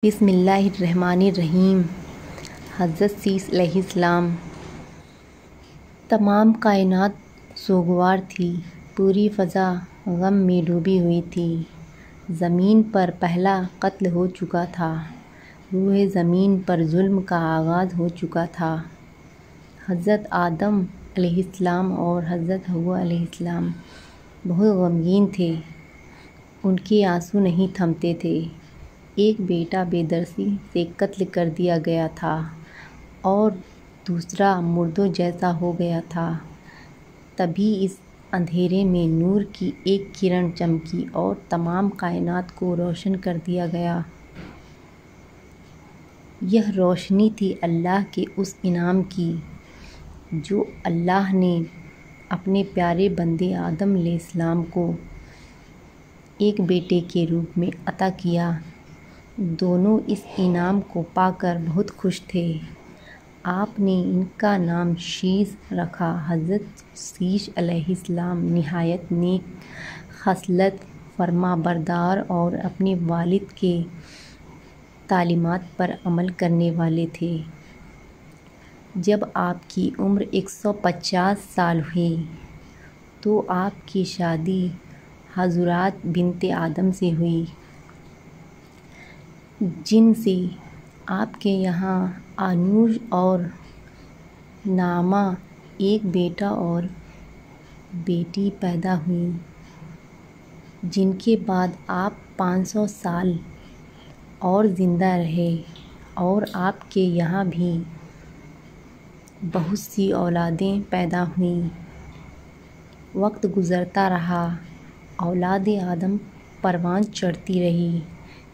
بسم اللہ الرحمن الرحیم۔ حضرت سیس علیہ السلام۔ تمام کائنات سوگوار تھی، پوری فضا غم میں ڈوبی ہوئی تھی۔ زمین پر پہلا قتل ہو چکا تھا، روح زمین پر ظلم کا آغاز ہو چکا تھا۔ حضرت آدم علیہ السلام اور حضرت حوا علیہ السلام بہت غمگین تھے، ان کے آنسو نہیں تھمتے تھے۔ ایک بیٹا بے درسی سے قتل کر دیا گیا تھا اور دوسرا مردوں جیسا ہو گیا تھا۔ تبھی اس اندھیرے میں نور کی ایک کرن چمکی اور تمام کائنات کو روشن کر دیا گیا۔ یہ روشنی تھی اللہ کے اس انعام کی جو اللہ نے اپنے پیارے بندے آدم علیہ السلام کو ایک بیٹے کے روپ میں عطا کیا۔ دونوں اس انعام کو پا کر بہت خوش تھے۔ آپ نے ان کا نام شیس رکھا۔ حضرت شیس علیہ السلام نہایت نیک خصلت، فرما بردار اور اپنے والد کے تعلیمات پر عمل کرنے والے تھے۔ جب آپ کی عمر 150 سال ہوئی تو آپ کی شادی حضرات بنت آدم سے ہوئی، جن سے آپ کے یہاں انوش اور نعامہ ایک بیٹا اور بیٹی پیدا ہوئی، جن کے بعد آپ 500 سال اور زندہ رہے اور آپ کے یہاں بھی بہت سی اولادیں پیدا ہوئیں۔ وقت گزرتا رہا، اولاد آدم پروان چڑھتی رہی،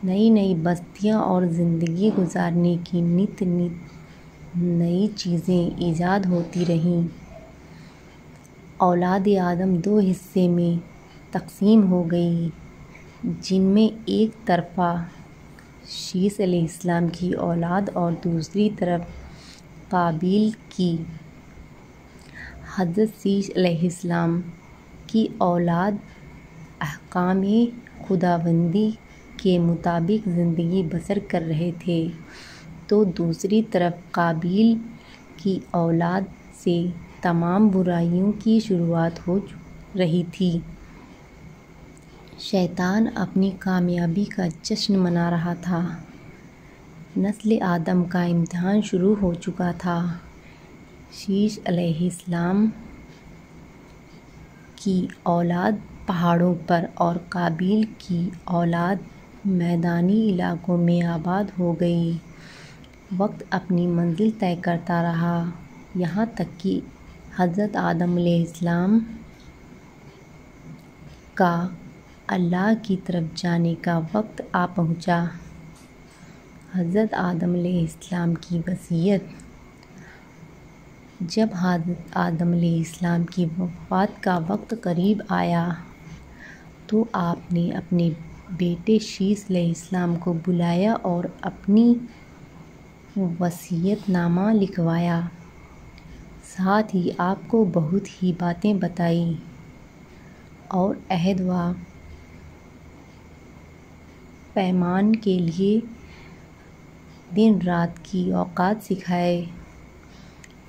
نئی نئی بستیاں اور زندگی گزارنے کی نت نئی چیزیں ایجاد ہوتی رہیں۔ اولاد آدم دو حصے میں تقسیم ہو گئی، جن میں ایک طرف شیس علیہ السلام کی اولاد اور دوسری طرف قابیل کی۔ حضرت شیس علیہ السلام کی اولاد احکام خداوندی کے مطابق زندگی بسر کر رہے تھے، تو دوسری طرف قابیل کی اولاد سے تمام برائیوں کی شروعات ہو رہی تھی۔ شیطان اپنی کامیابی کا جشن منا رہا تھا۔ نسل آدم کا امتحان شروع ہو چکا تھا۔ شیس علیہ السلام کی اولاد پہاڑوں پر اور قابیل کی اولاد میدانی علاقوں میں آباد ہو گئی۔ وقت اپنی منزل طے کرتا رہا، یہاں تک کہ حضرت آدم علیہ السلام کا اللہ کی طرف جانے کا وقت آ پہنچا۔ حضرت آدم علیہ السلام کی وصیت۔ جب حضرت آدم علیہ السلام کی وفات کا وقت قریب آیا تو آپ نے اپنے بیٹے شیس علیہ السلام کو بلایا اور اپنی وصیت نامہ لکھوایا، ساتھ ہی آپ کو بہت سی باتیں بتائیں اور عہد و پیمان کے لیے دن رات کی اوقات سکھائے۔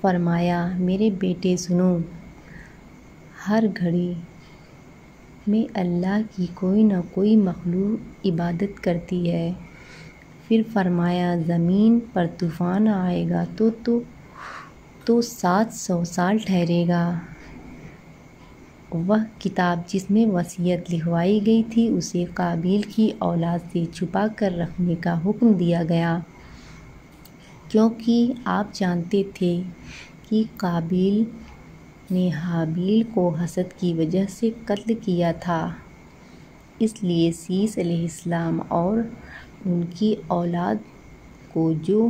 فرمایا، میرے بیٹے سنو، ہر گھڑی میں اللہ کی کوئی نہ کوئی مخلوق عبادت کرتی ہے۔ پھر فرمایا، زمین پر طوفان آئے گا تو 700 سال ٹھہرے گا۔ وہ کتاب جس میں وصیت لکھوائی گئی تھی اسے قابیل کی اولاد سے چھپا کر رکھنے کا حکم دیا گیا، کیونکہ آپ جانتے تھے کہ قابیل نے حابیل کو حسد کی وجہ سے قتل کیا تھا، اس لیے شیس علیہ السلام اور ان کی اولاد کو جو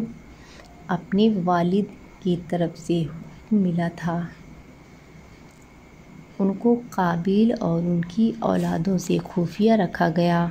اپنے والد کی طرف سے حکم ملا تھا، ان کو قابیل اور ان کی اولادوں سے خفیہ رکھا گیا۔